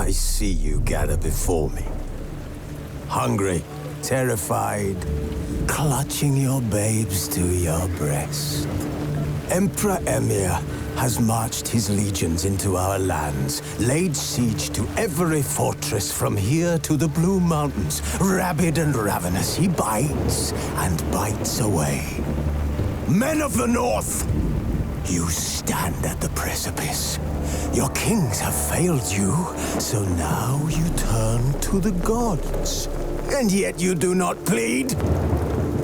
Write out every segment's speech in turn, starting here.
I see you gather before me. Hungry, terrified, clutching your babes to your breast. Emperor Emhyr has marched his legions into our lands, laid siege to every fortress from here to the Blue Mountains. Rabid and ravenous, he bites and bites away. Men of the North, you stand at the precipice. Your kings have failed you, so now you turn to the gods. And yet you do not plead.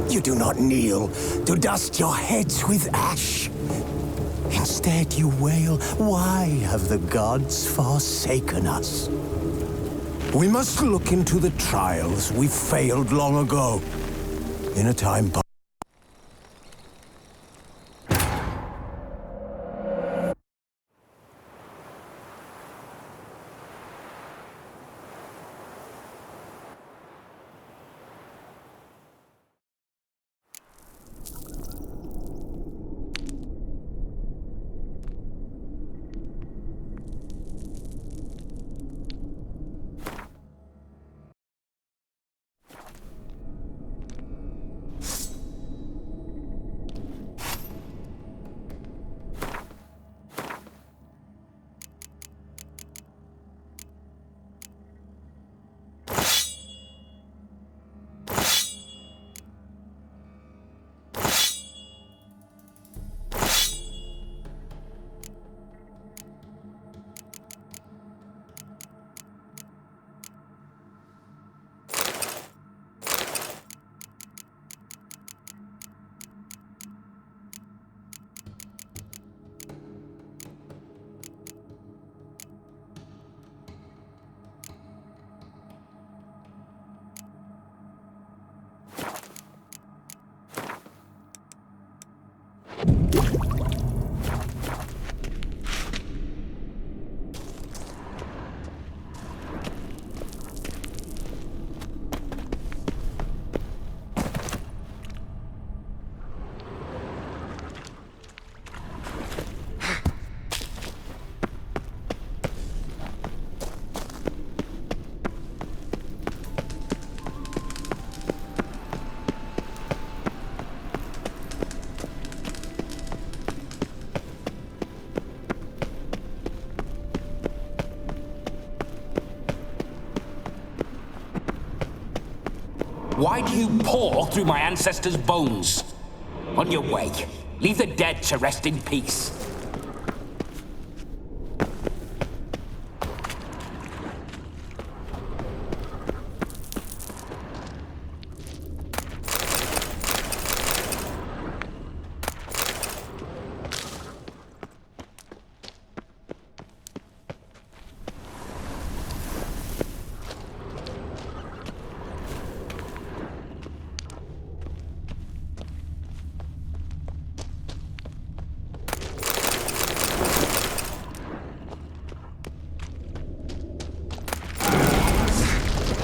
You do not kneel to dust your heads with ash. Instead you wail, why have the gods forsaken us? We must look into the trials we failed long ago. In a time past. Why do you paw through my ancestors' bones? On your way, leave the dead to rest in peace.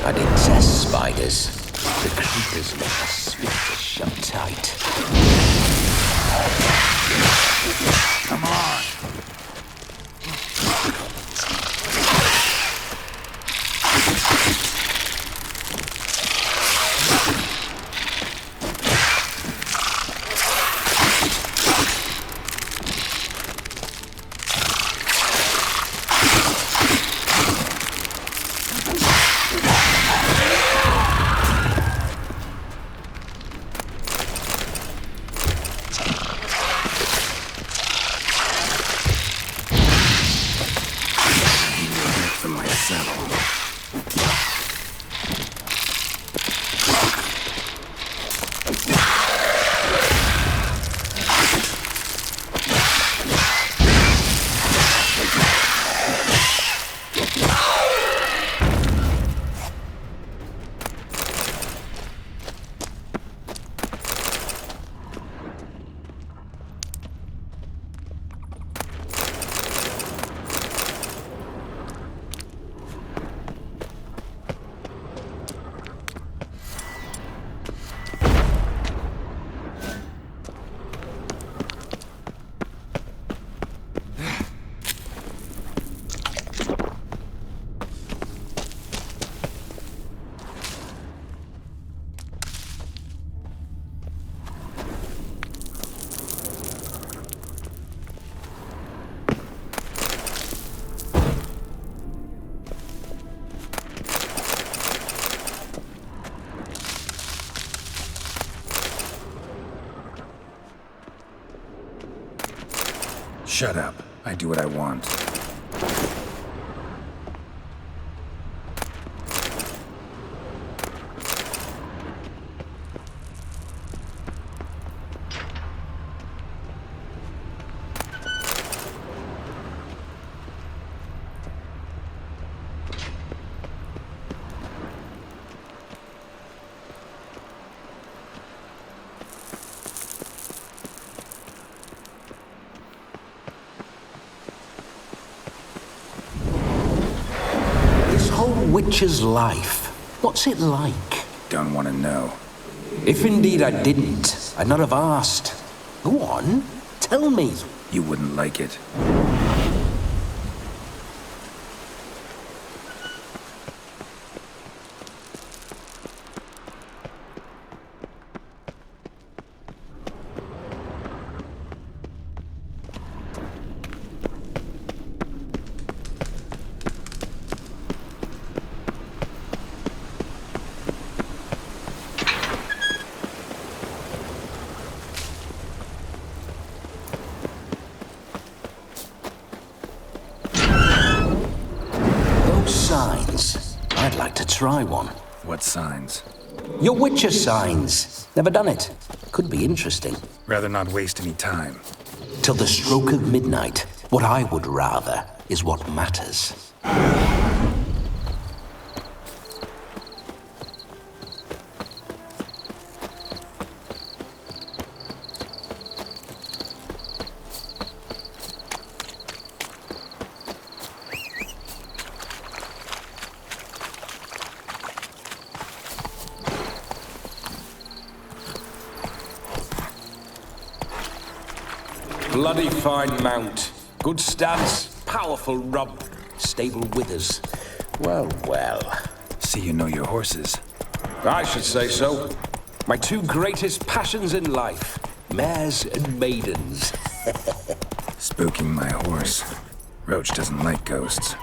I detest spiders. The creepers make the sphincter shut tight. Come on! Shut up. I do what I want. Witcher's life. What's it like? Don't want to know. If indeed I didn't, I'd not have asked. Go on, tell me. You wouldn't like it. Signs. I'd like to try one. What signs? Your Witcher signs. Never done it. Could be interesting. Rather not waste any time. Till the stroke of midnight. What I would rather is what matters. Bloody fine mount. Good stance, powerful rub, stable withers. Well, well. See you know your horses. I should say so. My two greatest passions in life. Mares and maidens. Spooking my horse. Roach doesn't like ghosts.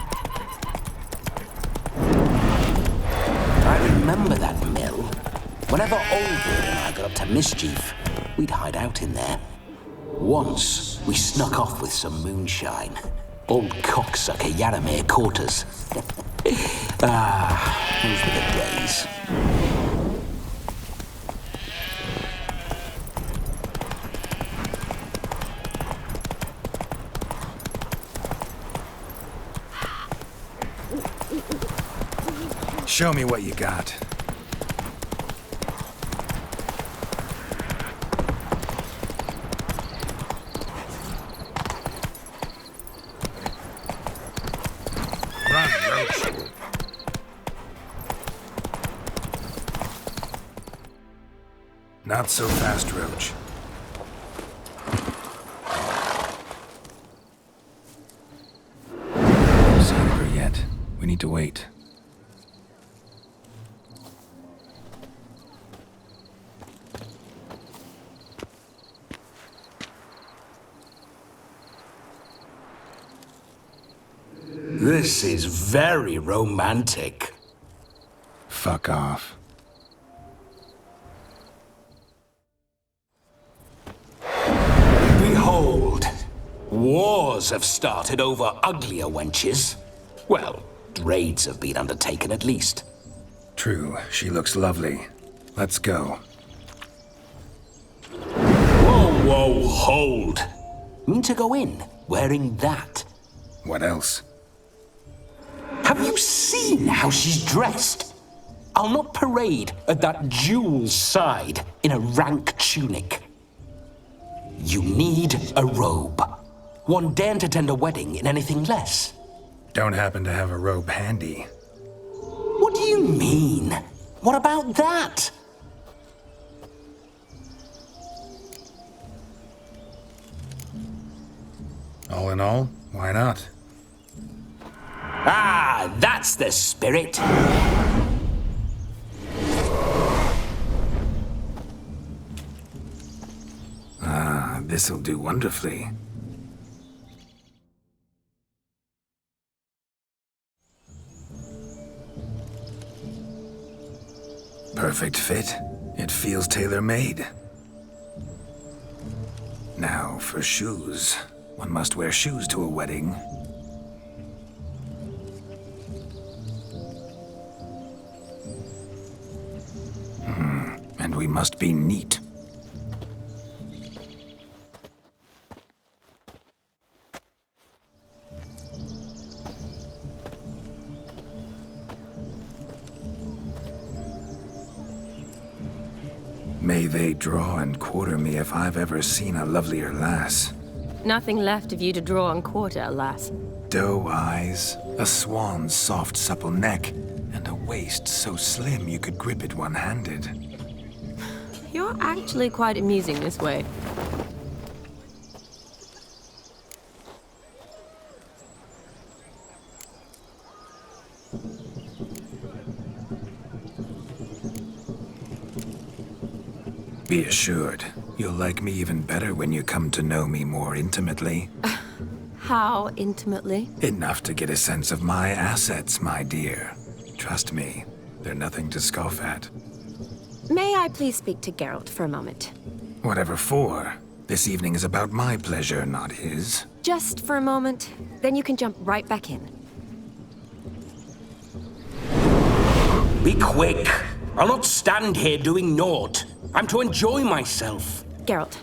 I remember that mill. Whenever Olgerd and I got up to mischief, we'd hide out in there. Once, we snuck off with some moonshine. Old cocksucker Yaramir caught us. Those were the days. Show me what you got. Run, Roach. Not so fast, Roach. Don't see her yet. We need to wait. This is very romantic. Fuck off. Behold, wars have started over uglier wenches. Well, raids have been undertaken at least. True, she looks lovely. Let's go. Whoa, whoa, hold. Mean to go in, wearing that? What else? Have you seen how she's dressed? I'll not parade at that jewel's side in a rank tunic. You need a robe. One daren't to attend a wedding in anything less. Don't happen to have a robe handy. What do you mean? What about that? All in all, why not? Ah, that's the spirit. Ah, this'll do wonderfully. Perfect fit. It feels tailor-made. Now for shoes. One must wear shoes to a wedding. And we must be neat. May they draw and quarter me if I've ever seen a lovelier lass. Nothing left of you to draw and quarter, alas. Doe eyes, a swan's soft supple neck, and a waist so slim you could grip it one-handed. You're actually quite amusing this way. Be assured, you'll like me even better when you come to know me more intimately. How intimately? Enough to get a sense of my assets, my dear. Trust me, they're nothing to scoff at. May I please speak to Geralt for a moment? Whatever for. This evening is about my pleasure, not his. Just for a moment, then you can jump right back in. Be quick! I'll not stand here doing naught. I'm to enjoy myself. Geralt,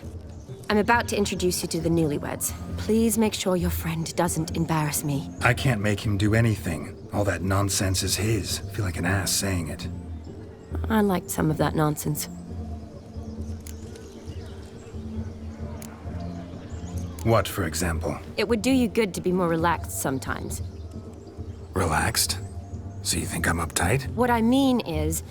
I'm about to introduce you to the newlyweds. Please make sure your friend doesn't embarrass me. I can't make him do anything. All that nonsense is his. I feel like an ass saying it. I liked some of that nonsense. What, for example? It would do you good to be more relaxed sometimes. Relaxed? So you think I'm uptight? What I mean is,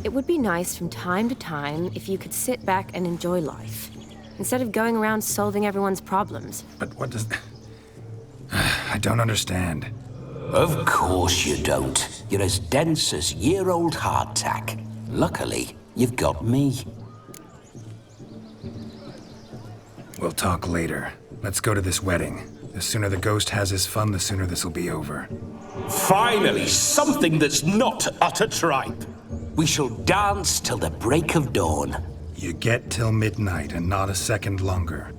it would be nice from time to time if you could sit back and enjoy life, instead of going around solving everyone's problems. But what does... I don't understand. Of course you don't. You're as dense as year-old hardtack. Luckily, you've got me. We'll talk later. Let's go to this wedding. The sooner the ghost has his fun, the sooner this'll be over. Finally, something that's not utter tripe. We shall dance till the break of dawn. You get till midnight and not a second longer.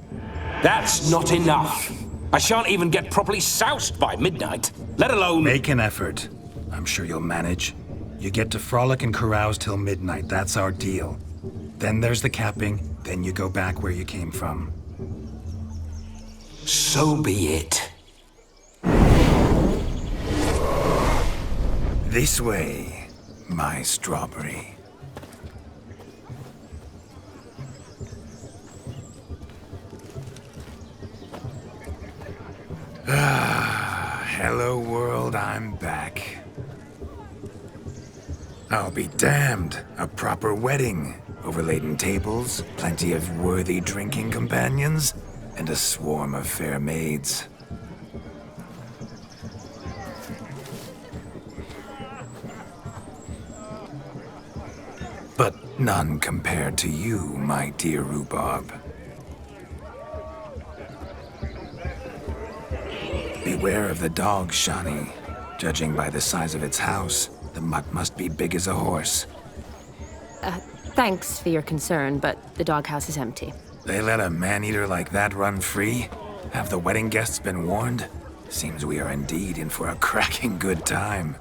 That's not enough. I shan't even get properly soused by midnight, let alone... Make an effort. I'm sure you'll manage. You get to frolic and carouse till midnight. That's our deal. Then there's the capping. Then you go back where you came from. So be it. This way, my strawberry. Hello world, I'm back. I'll be damned. A proper wedding. Overladen tables, plenty of worthy drinking companions, and a swarm of fair maids. But none compared to you, my dear Rhubarb. Beware of the dog, Shani. Judging by the size of its house, the mutt must be big as a horse. Thanks for your concern, but the doghouse is empty. They let a man-eater like that run free? Have the wedding guests been warned? Seems we are indeed in for a cracking good time.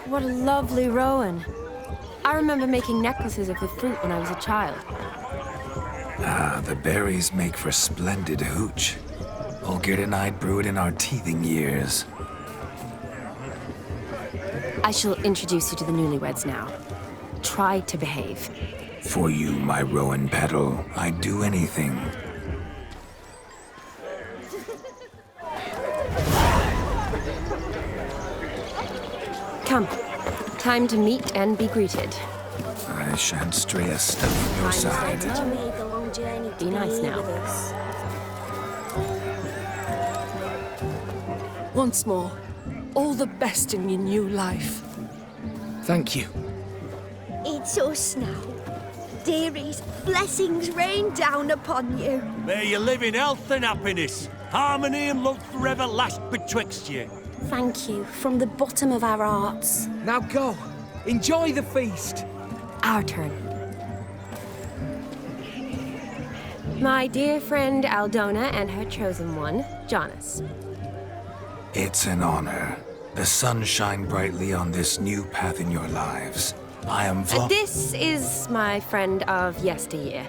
What a lovely rowan. I remember making necklaces of the fruit when I was a child. Ah, the berries make for splendid hooch. Olgerd and I brewed in our teething years. I shall introduce you to the newlyweds now. Try to behave. For you, my rowan petal, I'd do anything. Come. Time to meet and be greeted. I shan't stray a step from your side. Be nice now. Once more, all the best in your new life. Thank you. It's us now. Dearies, blessings rain down upon you. May you live in health and happiness. Harmony and love forever last betwixt you. Thank you from the bottom of our hearts. Now go. Enjoy the feast. Our turn. My dear friend Aldona and her chosen one, Jonas. It's an honor. The sun shine brightly on this new path in your lives. I am This is my friend of yesteryear,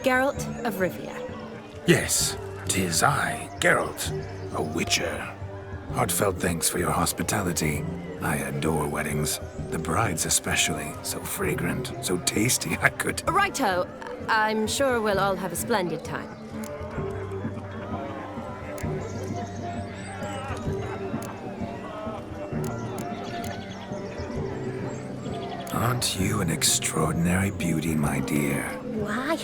Geralt of Rivia. Yes, 'tis I, Geralt, a witcher. Heartfelt thanks for your hospitality. I adore weddings. The brides especially. So fragrant, so tasty, I could... Righto. I'm sure we'll all have a splendid time. Aren't you an extraordinary beauty, my dear? Why,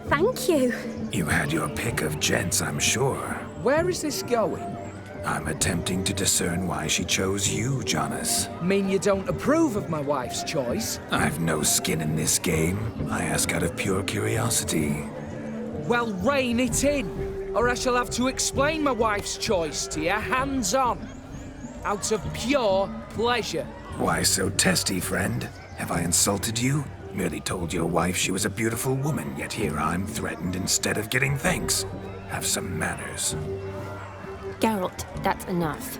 thank you. You had your pick of gents, I'm sure. Where is this going? I'm attempting to discern why she chose you, Jonas. Mean you don't approve of my wife's choice? I've no skin in this game. I ask out of pure curiosity. Well, rein it in, or I shall have to explain my wife's choice to you hands-on. Out of pure pleasure. Why so testy, friend? Have I insulted you? Merely told your wife she was a beautiful woman, yet here I'm threatened instead of getting thanks. Have some manners. Geralt, that's enough.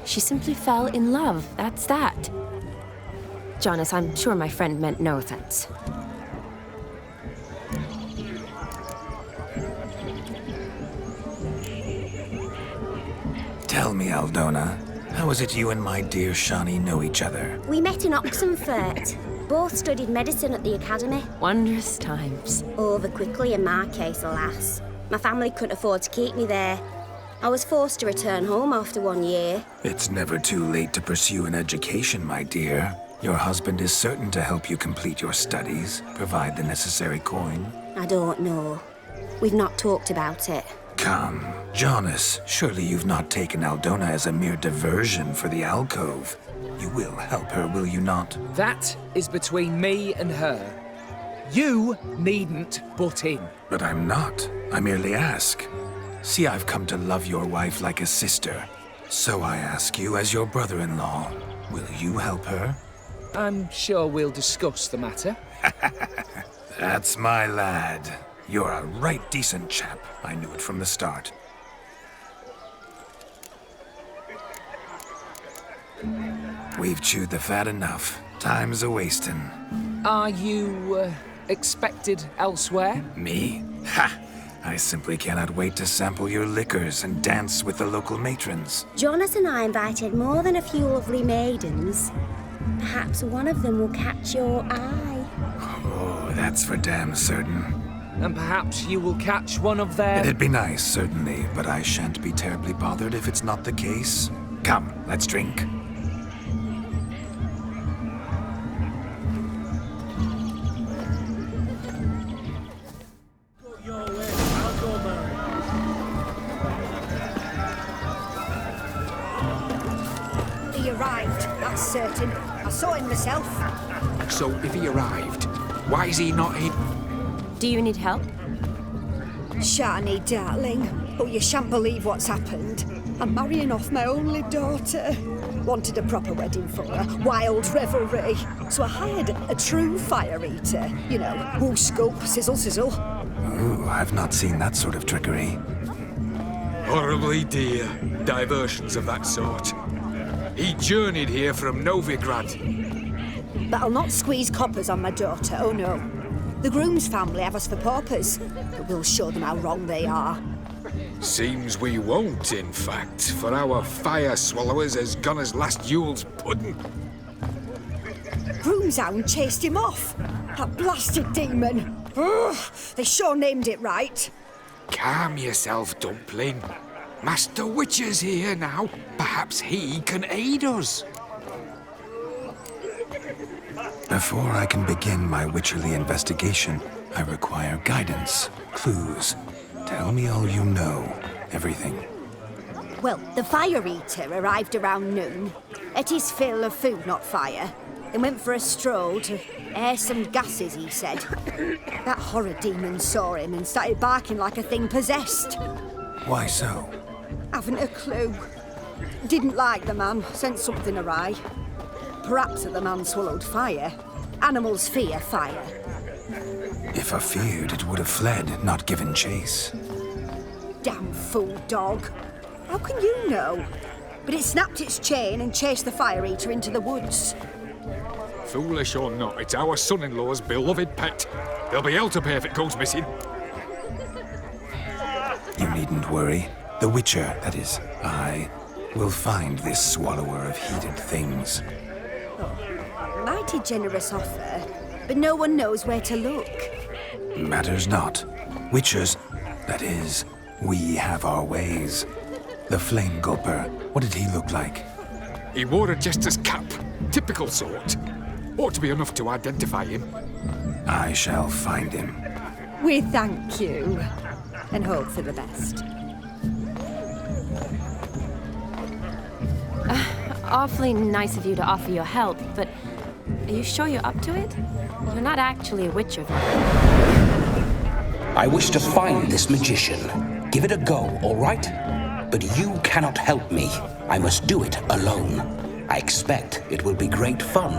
She simply fell in love, that's that. Jonas, I'm sure my friend meant no offense. Tell me, Aldona, how is it you and my dear Shani know each other? We met in Oxenfurt. Both studied medicine at the academy. Wondrous times. Over quickly in my case, alas. My family couldn't afford to keep me there. I was forced to return home after 1 year. It's never too late to pursue an education, my dear. Your husband is certain to help you complete your studies, provide the necessary coin. I don't know. We've not talked about it. Come, Jonas, surely you've not taken Aldona as a mere diversion for the alcove. You will help her, will you not? That is between me and her. You needn't butt in. But I'm not. I merely ask. See, I've come to love your wife like a sister. So I ask you, as your brother-in-law, will you help her? I'm sure we'll discuss the matter. That's my lad. You're a right decent chap. I knew it from the start. We've chewed the fat enough. Time's a-wasting. Are you, expected elsewhere? Me? Ha! I simply cannot wait to sample your liquors and dance with the local matrons. Jonas and I invited more than a few lovely maidens. Perhaps one of them will catch your eye. Oh, that's for damn certain. And perhaps you will catch one of their... It'd be nice, certainly, but I shan't be terribly bothered if it's not the case. Come, let's drink. He arrived, that's certain. I saw him myself. So if he arrived, why is he not in? Do you need help? Shani, darling. Oh, you shan't believe what's happened. I'm marrying off my only daughter. Wanted a proper wedding for her, wild revelry. So I hired a true fire eater. You know, whoo scoop, sizzle sizzle. Ooh, I've not seen that sort of trickery. Horribly dear diversions of that sort. He journeyed here from Novigrad. But I'll not squeeze coppers on my daughter, oh no. The groom's family have us for paupers, but we'll show them how wrong they are. Seems we won't, in fact, for our fire swallowers has gone as last Yule's pudding. Groom's hound chased him off. That blasted demon. Ugh, they sure named it right. Calm yourself, Dumpling. Master Witcher's here now. Perhaps he can aid us. Before I can begin my witcherly investigation, I require guidance, clues. Tell me all you know. Everything. Well, the fire eater arrived around noon. Ate his fill of food, not fire. Then went for a stroll to air some gases, he said. That horror demon saw him and started barking like a thing possessed. Why so? Haven't a clue. Didn't like the man, sent something awry. Perhaps that the man swallowed fire. Animals fear fire. If I feared, it would have fled, not given chase. Damn fool dog. How can you know? But it snapped its chain and chased the fire eater into the woods. Foolish or not, it's our son-in-law's beloved pet. There'll be hell to pay if it goes missing. You needn't worry. The Witcher, that is, I, will find this swallower of heated things. Mighty generous offer, but no one knows where to look. Matters not. Witchers, that is, we have our ways. The Flame Gulper, what did he look like? He wore a jester's cap. Typical sort. Ought to be enough to identify him. I shall find him. We thank you, and hope for the best. Awfully nice of you to offer your help, but are you sure you're up to it? You're not actually a witcher, though. I wish to find this magician. Give it a go, all right? But you cannot help me. I must do it alone. I expect it will be great fun.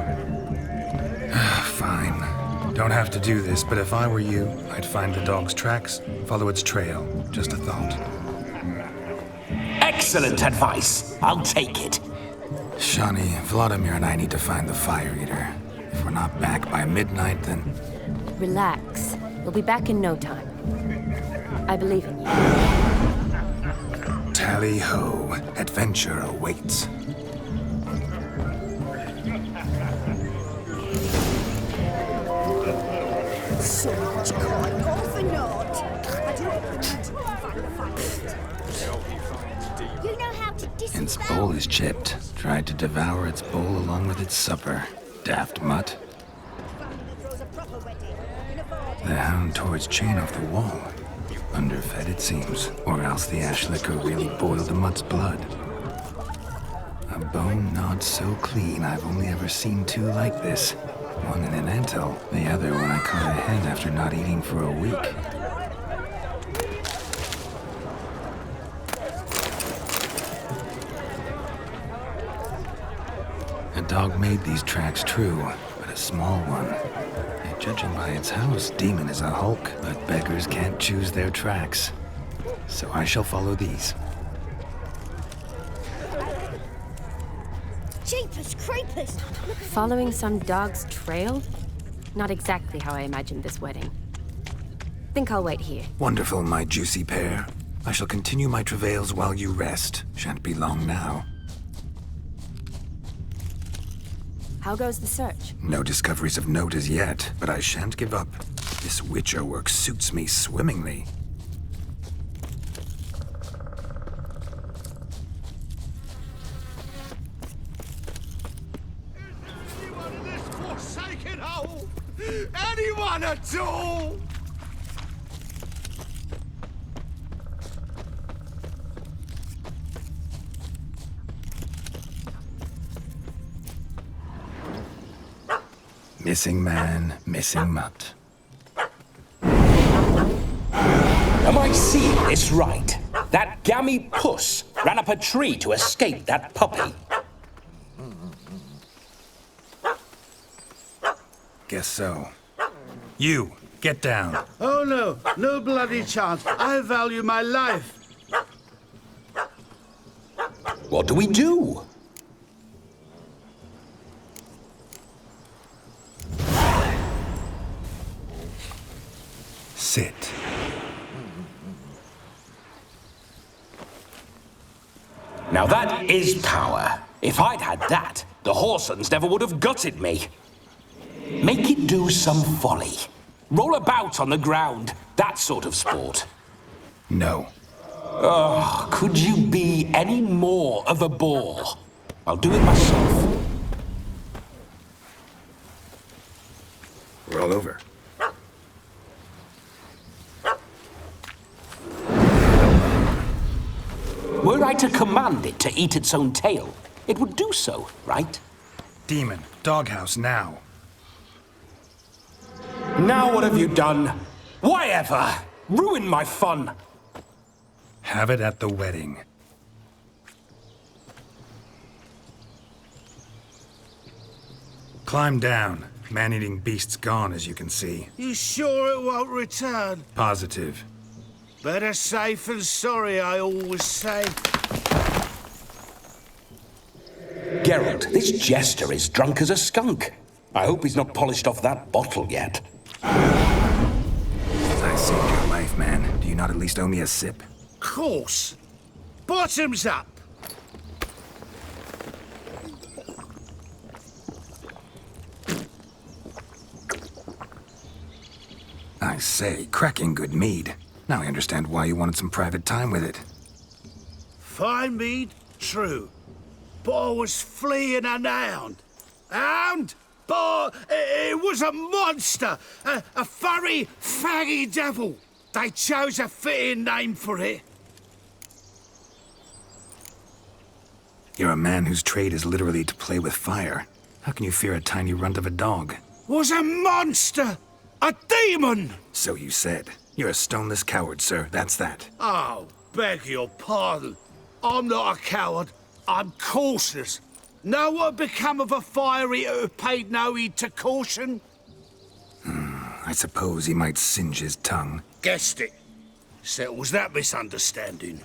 Fine. Don't have to do this, but if I were you, I'd find the dog's tracks, follow its trail. Just a thought. Excellent advice. I'll take it. Shani, Vladimir and I need to find the Fire Eater. If we're not back by midnight, then... Relax. We'll be back in no time. I believe in you. Tally-ho. Adventure awaits. So much going on for naught. I don't need to find the fire. You know how to dispel. Its bowl is chipped. Tried to devour its bowl along with its supper. Daft mutt. The hound tore its chain off the wall. Underfed, it seems. Or else the ash liquor really boiled the mutt's blood. A bone not so clean I've only ever seen two like this. One in an anthill, the other when I caught a hen after not eating for a week. A dog made these tracks true, but a small one. And judging by its house, Demon is a hulk, but beggars can't choose their tracks. So I shall follow these. Jeepers creepers! Following some dog's trail? Not exactly how I imagined this wedding. Think I'll wait here. Wonderful, my juicy pair. I shall continue my travails while you rest. Shan't be long now. How goes the search? No discoveries of note as yet, but I shan't give up. This Witcher work suits me swimmingly. Anyone in this forsaken hole? Anyone at all? Missing man, missing mutt. Am I seeing this right? That gammy puss ran up a tree to escape that puppy. Guess so. You, get down. Oh no, no bloody chance. I value my life. What do we do? Sit. Now that is power. If I'd had that, the Horsons never would have gutted me. Make it do some folly. Roll about on the ground. That sort of sport. No. Oh, could you be any more of a bore? I'll do it myself. Roll over. Were I to command it to eat its own tail, it would do so, right? Demon, doghouse now. Now what have you done? Why ever? Ruin my fun. Have it at the wedding. Climb down. Man-eating beast's gone, as you can see. You sure it won't return? Positive. Better safe than sorry, I always say. Geralt, this jester is drunk as a skunk. I hope he's not polished off that bottle yet. I saved your life, man. Do you not at least owe me a sip? Course. Bottoms up. I say, cracking good mead. Now I understand why you wanted some private time with it. Fine mead, true. But I was fleeing a hound. Hound? But it was a monster. A furry, faggy devil. They chose a fitting name for it. You're a man whose trade is literally to play with fire. How can you fear a tiny runt of a dog? Was a monster. A demon! So you said. You're a stoneless coward, sir. That's that. Oh, beg your pardon. I'm not a coward. I'm cautious. Know what become of a fire eater who paid no heed to caution? I suppose he might singe his tongue. Guessed it. Settles that misunderstanding.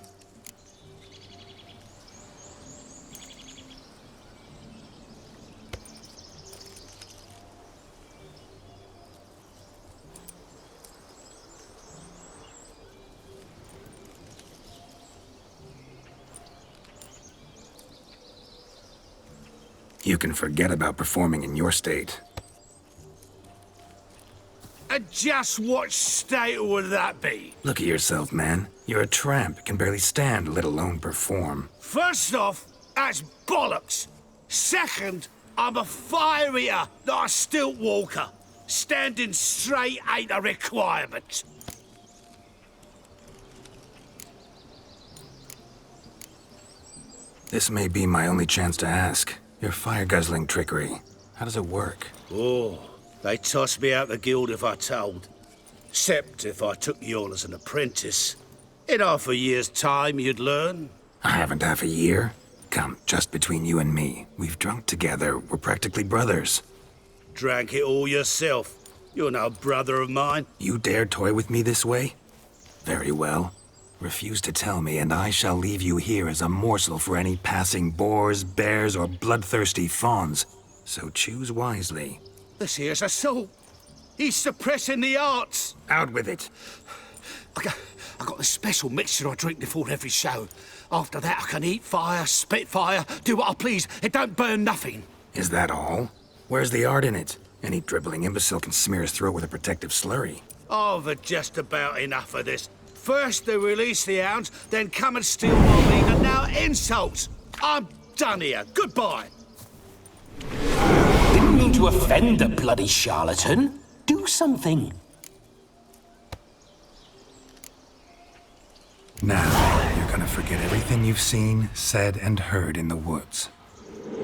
You can forget about performing in your state. And just what state would that be? Look at yourself, man. You're a tramp, can barely stand, let alone perform. First off, that's bollocks. Second, I'm a fire eater, not a stilt walker. Standing straight ain't a requirement. This may be my only chance to ask. Your fire-guzzling trickery. How does it work? Oh, they toss me out the guild if I told. Except if I took you on as an apprentice. In half a year's time, you'd learn. I haven't half a year. Come, just between you and me. We've drunk together. We're practically brothers. Drank it all yourself. You're no brother of mine. You dare toy with me this way? Very well. Refuse to tell me, and I shall leave you here as a morsel for any passing boars, bears, or bloodthirsty fawns. So choose wisely. This here's assault. He's suppressing the arts. Out with it. I got this special mixture I drink before every show. After that, I can eat fire, spit fire, do what I please. It don't burn nothing. Is that all? Where's the art in it? Any dribbling imbecile can smear his throat with a protective slurry. I've had just about enough of this. First they release the hounds, then come and steal my meat, and now insults. I'm done here. Goodbye. Didn't mean to offend the bloody charlatan. Do something. Now, you're gonna forget everything you've seen, said, and heard in the woods.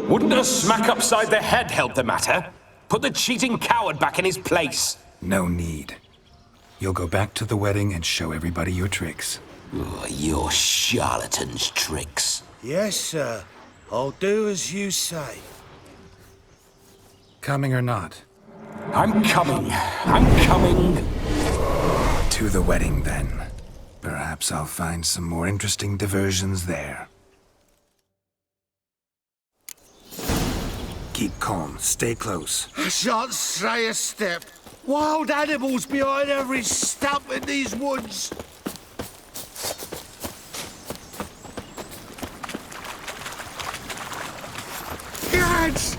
Wouldn't a smack upside the head help the matter? Put the cheating coward back in his place. No need. You'll go back to the wedding and show everybody your tricks. Oh, your charlatan's tricks. Yes, sir. I'll do as you say. Coming or not? I'm coming. I'm coming. To the wedding, then. Perhaps I'll find some more interesting diversions there. Keep calm. Stay close. I shan't stray a step. Wild animals behind every stump in these woods. Gads!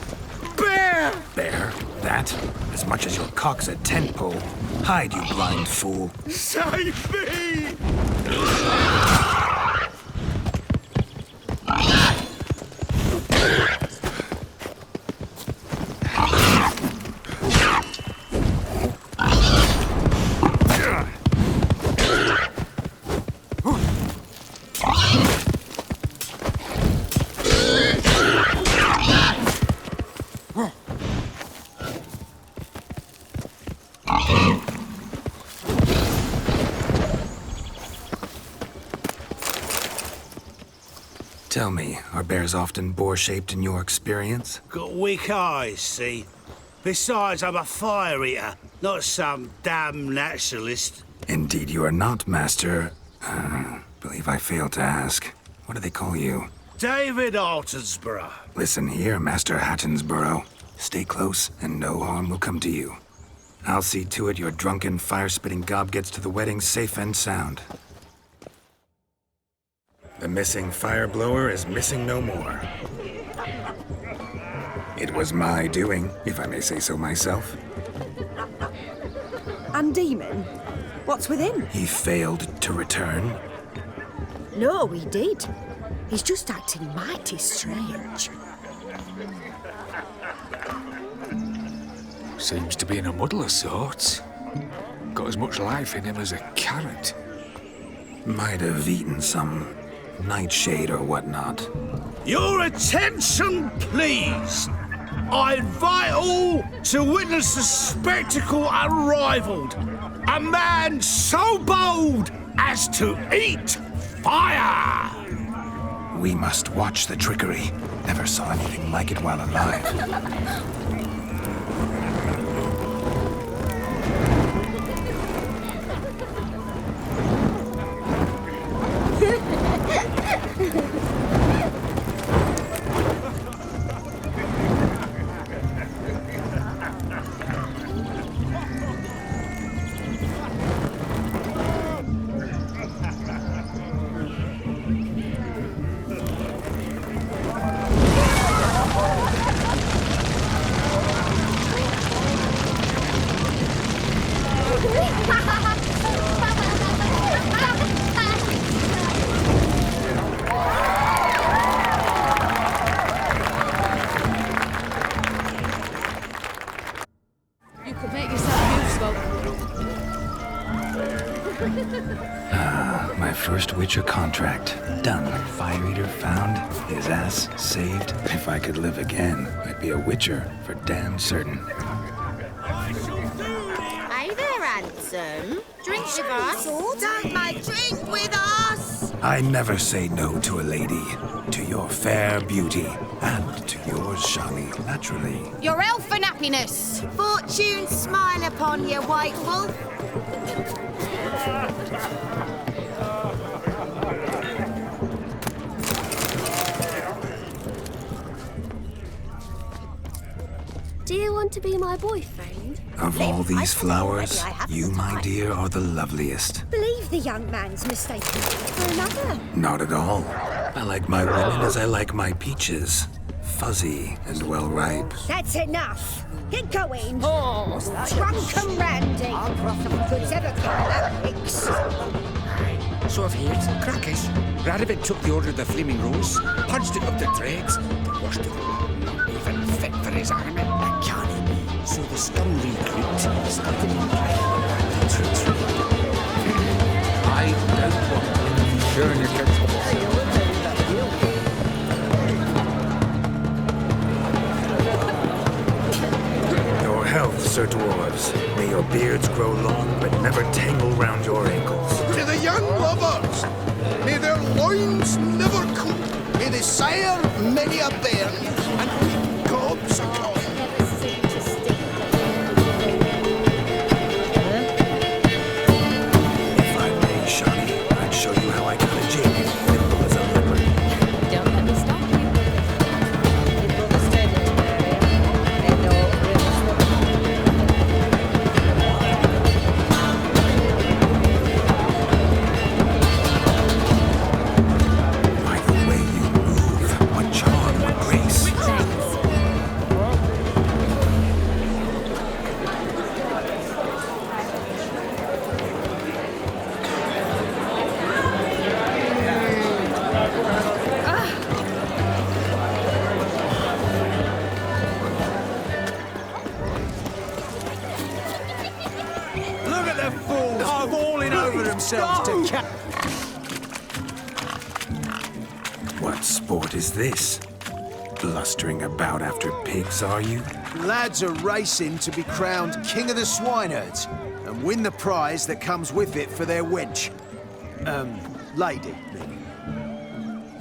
Bear! Bear? That? As much as your cock's a tent pole. Hide, you blind fool. Save me! Tell me, are bears often boar-shaped in your experience? Got weak eyes, see? Besides, I'm a fire eater, not some damn naturalist. Indeed you are not, Master. Believe I failed to ask. What do they call you? David Altonsborough. Listen here, Master Hattonsborough. Stay close, and no harm will come to you. I'll see to it your drunken, fire-spitting gob gets to the wedding safe and sound. The missing fire blower is missing no more. It was my doing, if I may say so myself. And Demon? What's with him? He failed to return. No, he did. He's just acting mighty strange. Seems to be in a muddle of sorts. Got as much life in him as a carrot. Might have eaten some nightshade or whatnot. Your attention, please. I invite all to witness the spectacle unrivaled. A man so bold as to eat fire! We must watch the trickery. Never saw anything like it while alive. My first Witcher contract. Done. Fire Eater found. His ass saved. If I could live again, I'd be a Witcher for damn certain. Hey there, handsome. Drink with us. Don't make drink with us. I never say no to a lady. To your fair beauty. And to yours, Shani, naturally. Your elfin happiness. Fortune smile upon you, white wolf. Do you want to be my boyfriend? Of all these flowers, you, my dear, are the loveliest. Believe the young man's mistaken me for another. Not at all. I like my women as I like my peaches. Fuzzy and well ripe. That's enough. Get going. Oh, drunken randy. Some good's ever come of that mix. So I've heard, crackers. Radovid took the order of the Flaming Rose, punched it up the dregs, but washed it all. Not even fit for his army. A cannon. So the scum recruit started in I don't want to sure you can. Your health, Sir Dwarves. May your beards grow long, but never tangle round your ankles. To the young lovers, may their loins never cool. May they sire many a bairn, and reap gobs of coin. If I may, Shani, I'd show you how I got a jig, nimble as a leopard. Don't let me stop you. By the way you move, what charm, what grace. Look at the fools falling over themselves to catch. What sport is this? Blustering about after pigs, are you? Lads are racing to be crowned King of the Swineherds and win the prize that comes with it for their wench. Lady, meaning.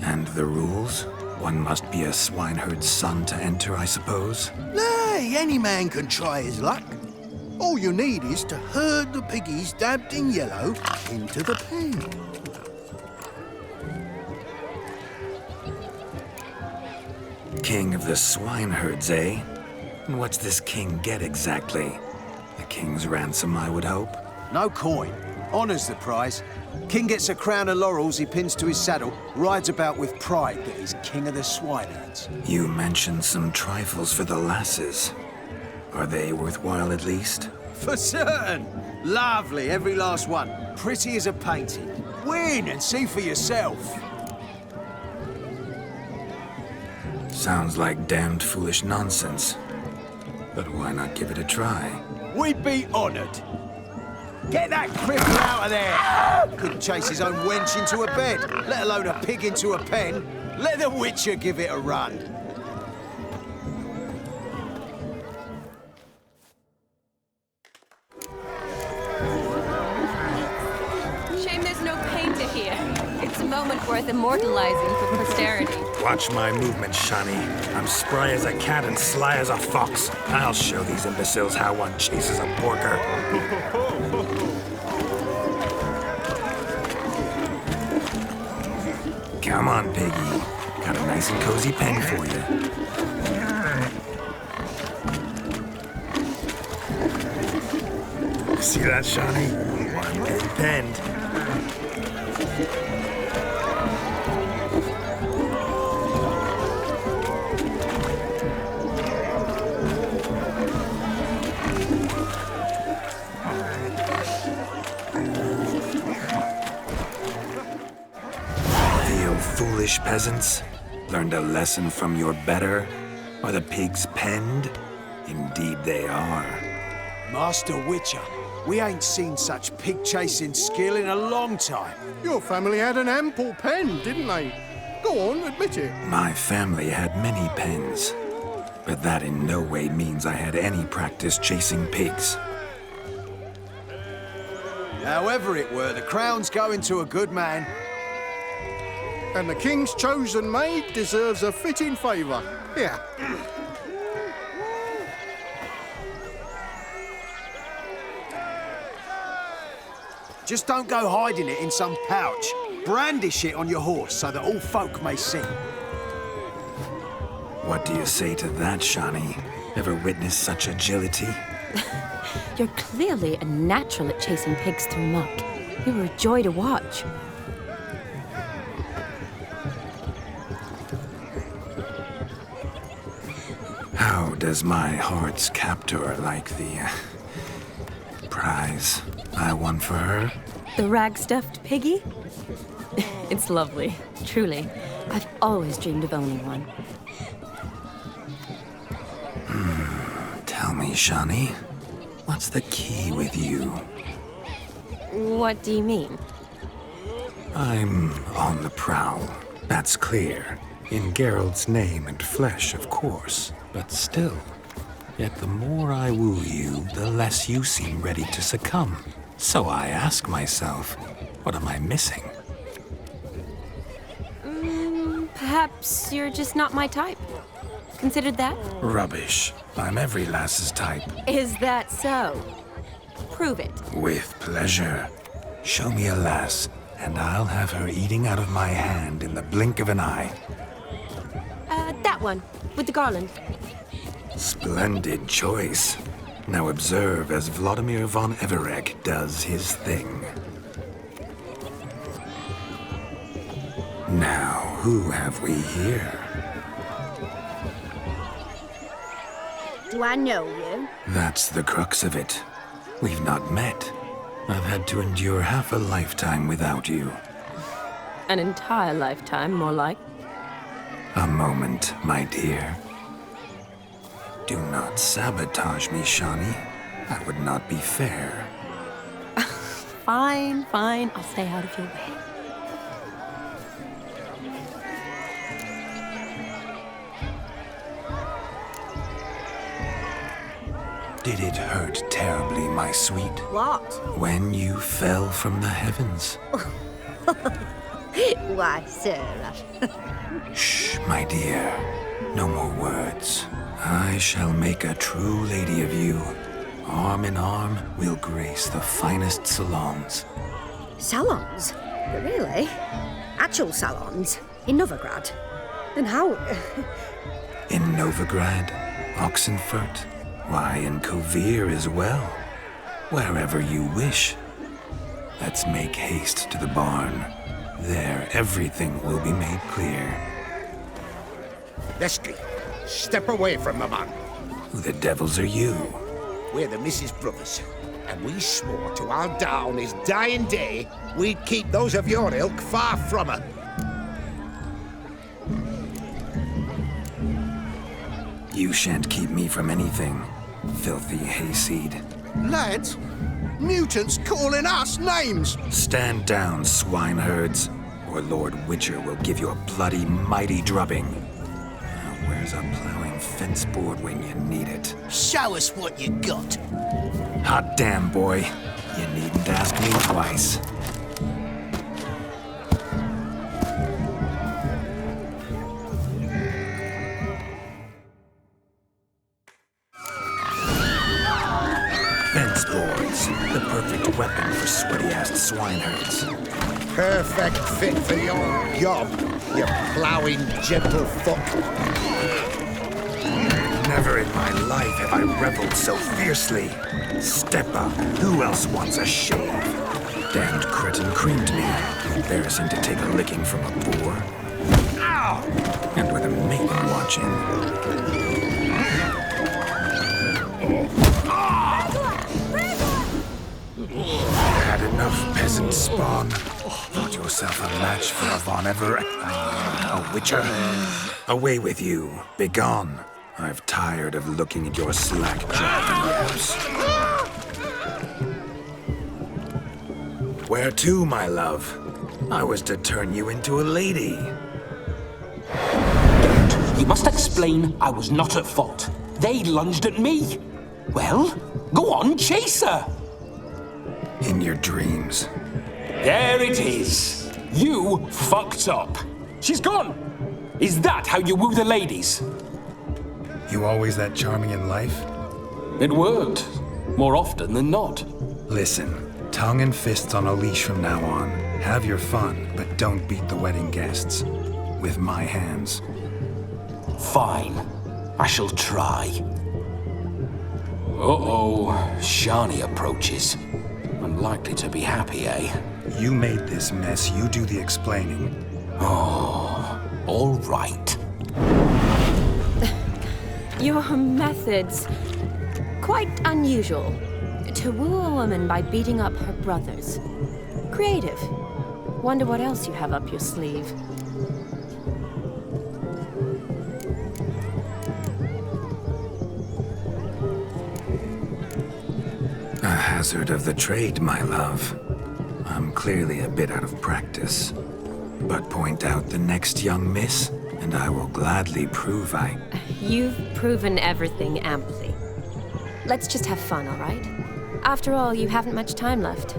And the rules? One must be a swineherd's son to enter, I suppose. Nay, any man can try his luck. All you need is to herd the piggies dabbed in yellow into the pen. King of the swineherds, eh? And what's this king get exactly? A king's ransom, I would hope. No coin. Honours the prize. King gets a crown of laurels he pins to his saddle, rides about with pride that he's king of the swineherds. You mentioned some trifles for the lasses. Are they worthwhile at least? For certain. Lovely, every last one. Pretty as a painting. Win and see for yourself. Sounds like damned foolish nonsense. But why not give it a try? We'd be honoured. Get that cripple out of there! Couldn't chase his own wench into a bed, let alone a pig into a pen. Let the Witcher give it a run. Shame there's no painter here. It's a moment worth immortalizing for posterity. Watch my movement, Shani. I'm spry as a cat and sly as a fox. I'll show these imbeciles how one chases a porker. Come on, piggy. Got a nice and cozy pen for you. See that, Shani? One big penned. Foolish peasants, learned a lesson from your better? Are the pigs penned? Indeed they are. Master Witcher, we ain't seen such pig-chasing skill in a long time. Your family had an ample pen, didn't they? Go on, admit it. My family had many pens, but that in no way means I had any practice chasing pigs. However it were, the crown's going to a good man. And the king's chosen maid deserves a fitting favour. Here. Just don't go hiding it in some pouch. Brandish it on your horse so that all folk may see. What do you say to that, Shani? Ever witnessed such agility? You're clearly a natural at chasing pigs through muck. You were a joy to watch. How does my heart's captor like the prize I won for her? The rag-stuffed piggy? It's lovely, truly. I've always dreamed of owning one. Tell me, Shani, what's the key with you? What do you mean? I'm on the prowl, that's clear. In Geralt's name and flesh, of course. But still, yet the more I woo you, the less you seem ready to succumb. So I ask myself, what am I missing? Perhaps you're just not my type. Considered that? Rubbish. I'm every lass's type. Is that so? Prove it. With pleasure. Show me a lass, and I'll have her eating out of my hand in the blink of an eye. That one, with the garland. Splendid choice. Now observe as Vladimir von Everegg does his thing. Now, who have we here? Do I know you? That's the crux of it. We've not met. I've had to endure half a lifetime without you. An entire lifetime, more like. A moment, my dear. Do not sabotage me, Shani. That would not be fair. Fine, fine. I'll stay out of your way. Did it hurt terribly, my sweet? What? When you fell from the heavens. Why, Sarah. Shh, my dear. No more words. I shall make a true lady of you. Arm in arm, we'll grace the finest salons. Salons? Really? Actual salons? In Novigrad? And how? In Novigrad, Oxenfurt, why, in Kovir as well. Wherever you wish. Let's make haste to the barn. There, everything will be made clear. Leslie, step away from the man. Who the devils are you? We're the Mrs. Brothers, and we swore to our down his dying day we'd keep those of your ilk far from her. You shan't keep me from anything, filthy hayseed. Lads, mutants calling us names! Stand down, swineherds, or Lord Witcher will give you a bloody mighty drubbing. Now, where's a plowing fence board when you need it? Show us what you got. Hot damn, boy. You needn't ask me twice. Fence boards, the perfect weapon for sweaty-assed swineherds. Perfect fit for your job, you ploughing gentlefolk. Never in my life have I reveled so fiercely. Step up. Who else wants a shave? Damned cretin creamed me. Embarrassing to take a licking from a boar. Ow! And with a maiden watching. Had enough, peasant spawn. Thought yourself a match for a Von Everett. A witcher. Away with you. Begone. I've tired of looking at your slack-jawed yaps. Where to, my love? I was to turn you into a lady. You must explain I was not at fault. They lunged at me. Well, go on, chase her. In your dreams. There it is. You fucked up. She's gone. Is that how you woo the ladies? You always that charming in life? It worked. More often than not. Listen, tongue and fists on a leash from now on. Have your fun, but don't beat the wedding guests. With my hands. Fine. I shall try. Uh-oh. Shani approaches. Unlikely to be happy, eh? You made this mess. You do the explaining. Oh, all right. Your methods, quite unusual. To woo a woman by beating up her brothers. Creative. Wonder what else you have up your sleeve. A hazard of the trade, my love. I'm clearly a bit out of practice. But point out the next young miss, and I will gladly prove You've proven everything amply. Let's just have fun, all right? After all, you haven't much time left.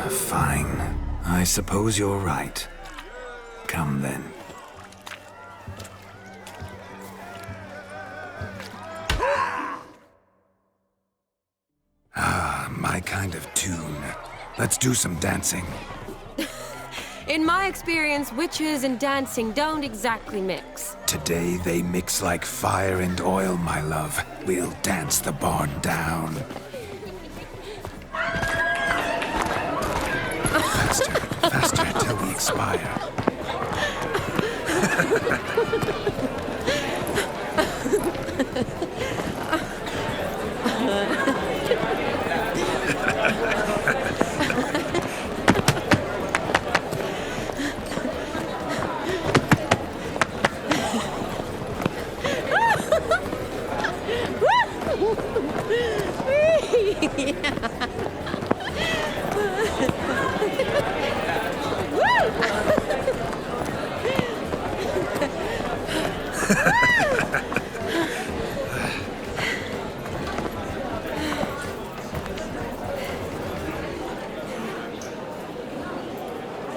Fine. I suppose you're right. Come then. My kind of tune. Let's do some dancing. In my experience, witches and dancing don't exactly mix. Today they mix like fire and oil, my love. We'll dance the barn down. Faster, faster till we expire.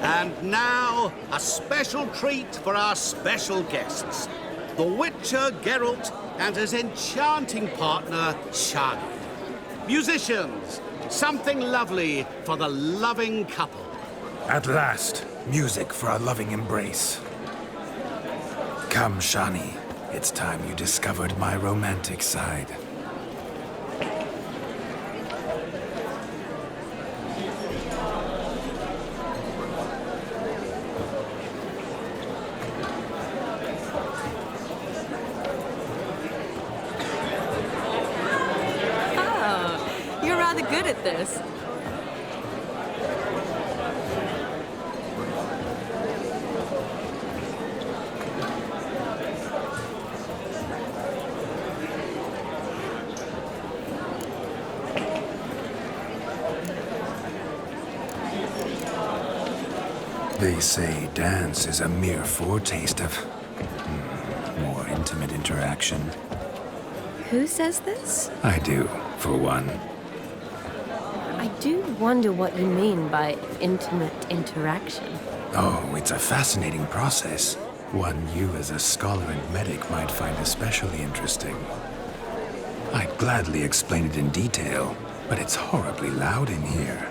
And now, a special treat for our special guests. The Witcher Geralt and his enchanting partner, Shani. Musicians, something lovely for the loving couple. At last, music for a loving embrace. Come, Shani. It's time you discovered my romantic side. Oh, you're rather good at this. They say dance is a mere foretaste of more intimate interaction. Who says this? I do, for one. I do wonder what you mean by intimate interaction. Oh, it's a fascinating process. One you as a scholar and medic might find especially interesting. I'd gladly explain it in detail, but it's horribly loud in here.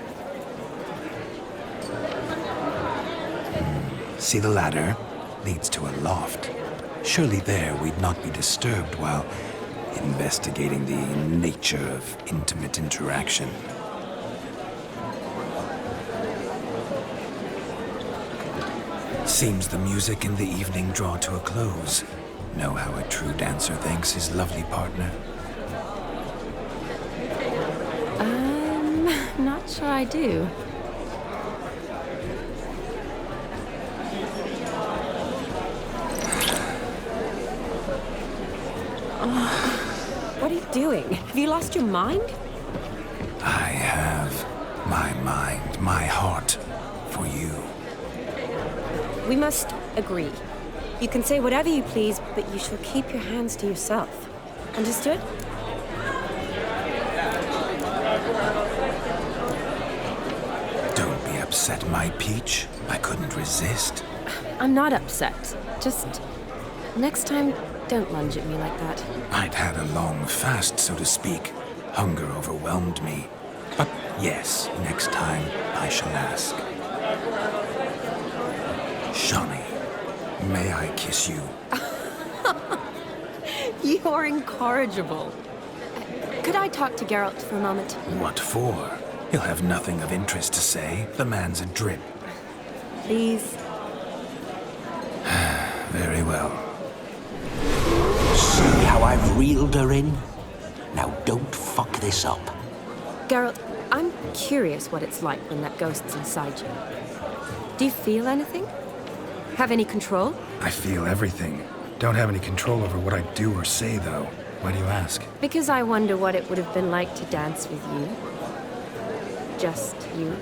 See the ladder? Leads to a loft. Surely there we'd not be disturbed while investigating the nature of intimate interaction. Seems the music and the evening draw to a close. Know how a true dancer thanks his lovely partner? Not sure I do. What are you doing? Have you lost your mind? I have my mind, my heart, for you. We must agree. You can say whatever you please, but you shall keep your hands to yourself. Understood? Don't be upset, my peach. I couldn't resist. I'm not upset. Just next time, don't lunge at me like that. I'd had a long fast, so to speak. Hunger overwhelmed me. But yes, next time I shall ask. Shani, may I kiss you? You're incorrigible. Could I talk to Geralt for a moment? What for? He'll have nothing of interest to say. The man's a drip. Please. Very well. See how I've reeled her in? Now don't fuck this up. Geralt, I'm curious what it's like when that ghost's inside you. Do you feel anything? Have any control? I feel everything. Don't have any control over what I do or say, though. Why do you ask? Because I wonder what it would have been like to dance with you. Just you.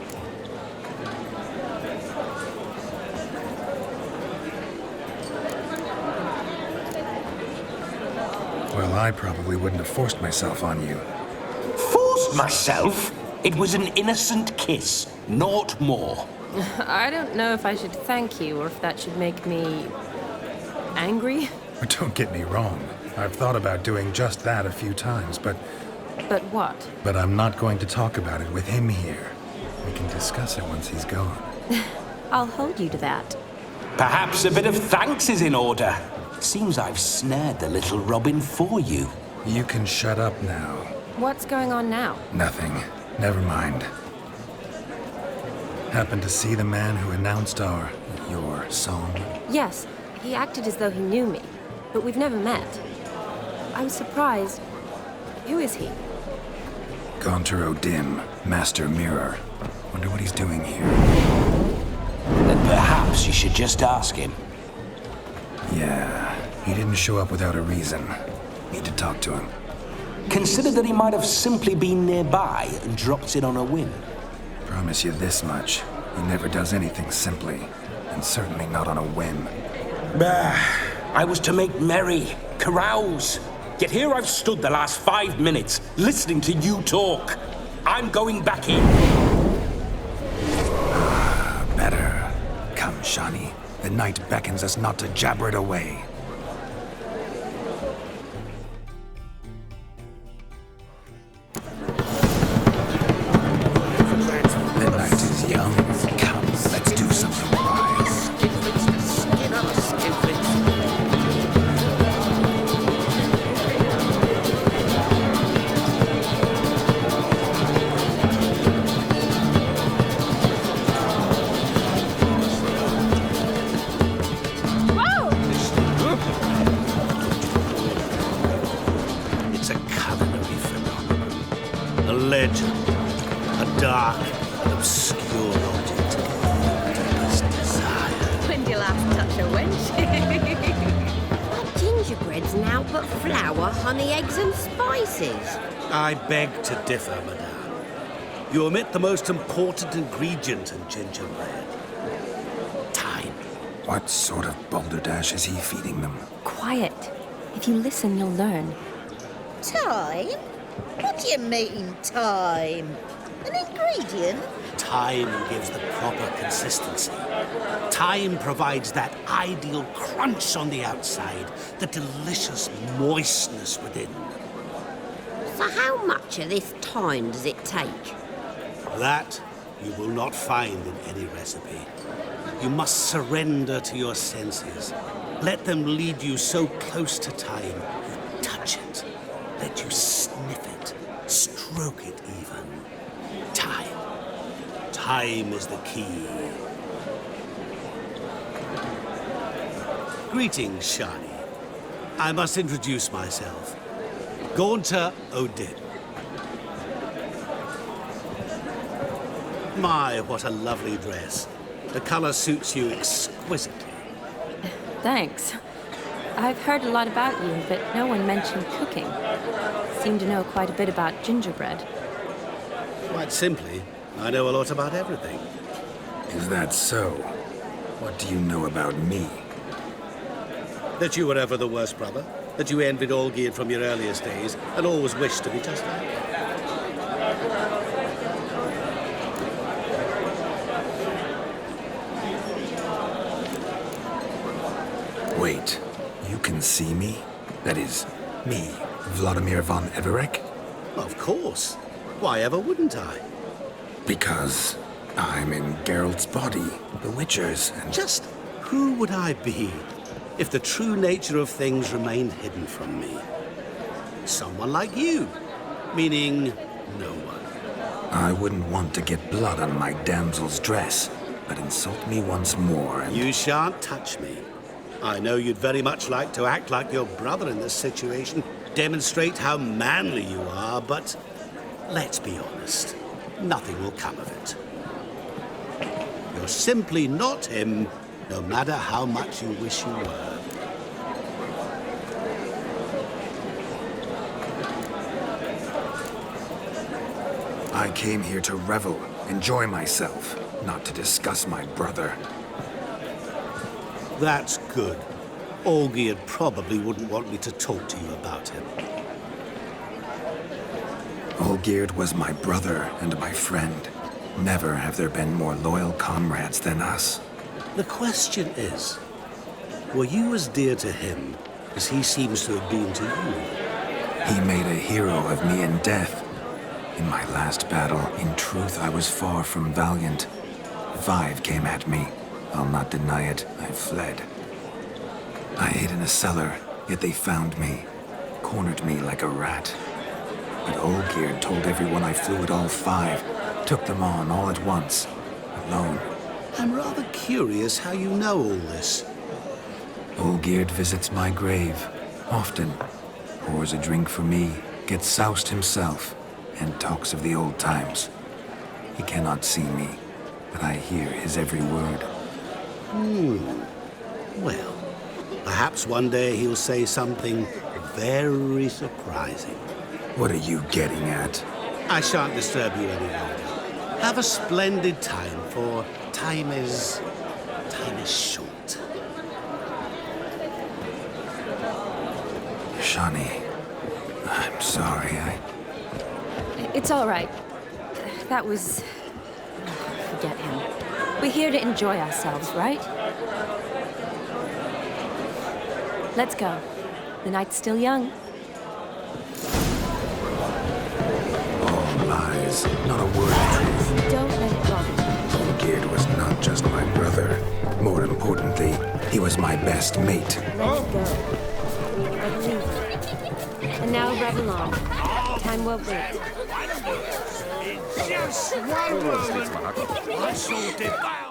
Well, I probably wouldn't have forced myself on you. Forced myself? It was an innocent kiss, naught more. I don't know if I should thank you or if that should make me angry. Don't get me wrong. I've thought about doing just that a few times, but But what? But I'm not going to talk about it with him here. We can discuss it once he's gone. I'll hold you to that. Perhaps a bit of thanks is in order. Seems I've snared the little Robin for you. You can shut up now. What's going on now? Nothing. Never mind. Happened to see the man who announced your song? Yes, he acted as though he knew me, but we've never met. I was surprised. Who is he? Gaunter O'Dim, Master Mirror. Wonder what he's doing here. Then perhaps you should just ask him. Yeah, he didn't show up without a reason. Need to talk to him. Consider that he might have simply been nearby and dropped in on a whim. Promise you this much. He never does anything simply, and certainly not on a whim. Bah, I was to make merry, carouse. Yet here I've stood the last 5 minutes, listening to you talk. I'm going back in. Better. Shani. The night beckons us not to jabber it away. The night is young. Come, let's do something wise. It's a culinary phenomenon. A legend. A dark and obscure object. Deepest desire. When did you last touch a wench? What gingerbread's now but flour, honey, eggs and spices? I beg to differ, madame. You omit the most important ingredient in gingerbread. Time. What sort of balderdash is he feeding them? Quiet. If you listen, you'll learn. Time? What do you mean, time? An ingredient? Time gives the proper consistency. Time provides that ideal crunch on the outside, the delicious moistness within. So how much of this time does it take? That you will not find in any recipe. You must surrender to your senses. Let them lead you so close to time, you touch it. Let you sniff it, stroke it even. Time. Time is the key. Greetings, Shani. I must introduce myself. Gaunter O'Dib. My, what a lovely dress. The color suits you exquisitely. Thanks. I've heard a lot about you, but no one mentioned cooking. Seem to know quite a bit about gingerbread. Quite simply, I know a lot about everything. Is that so? What do you know about me? That you were ever the worst brother, that you envied Olgierd from your earliest days, and always wished to be just like him. Wait, you can see me? That is, me, Vladimir von Everec? Of course. Why ever wouldn't I? Because I'm in Geralt's body, the Witcher's, and... Just who would I be if the true nature of things remained hidden from me? Someone like you, meaning no one. I wouldn't want to get blood on my damsel's dress, but insult me once more and... You shan't touch me. I know you'd very much like to act like your brother in this situation, demonstrate how manly you are, but let's be honest, nothing will come of it. You're simply not him, no matter how much you wish you were. I came here to revel, enjoy myself, not to discuss my brother. That's good. Olgierd probably wouldn't want me to talk to you about him. Olgierd was my brother and my friend. Never have there been more loyal comrades than us. The question is, were you as dear to him as he seems to have been to you? He made a hero of me in death. In my last battle, in truth, I was far from valiant. 5 came at me. I'll not deny it, I fled. I hid in a cellar, yet they found me, cornered me like a rat. But Olgierd told everyone I flew at all 5, took them on all at once, alone. I'm rather curious how you know all this. Olgierd visits my grave, often, pours a drink for me, gets soused himself, and talks of the old times. He cannot see me, but I hear his every word. Well, perhaps one day he'll say something very surprising. What are you getting at? I shan't disturb you any longer. Have a splendid time, for time is short. Shani, I'm sorry, It's all right. That was... forget him. We're here to enjoy ourselves, right? Let's go. The night's still young. All lies, not a word of truth. Don't let it bother you. Gid was not just my brother. More importantly, he was my best mate. Let's go. I believe you. And now revel on. Time won't wait. Just one moment. I sorted that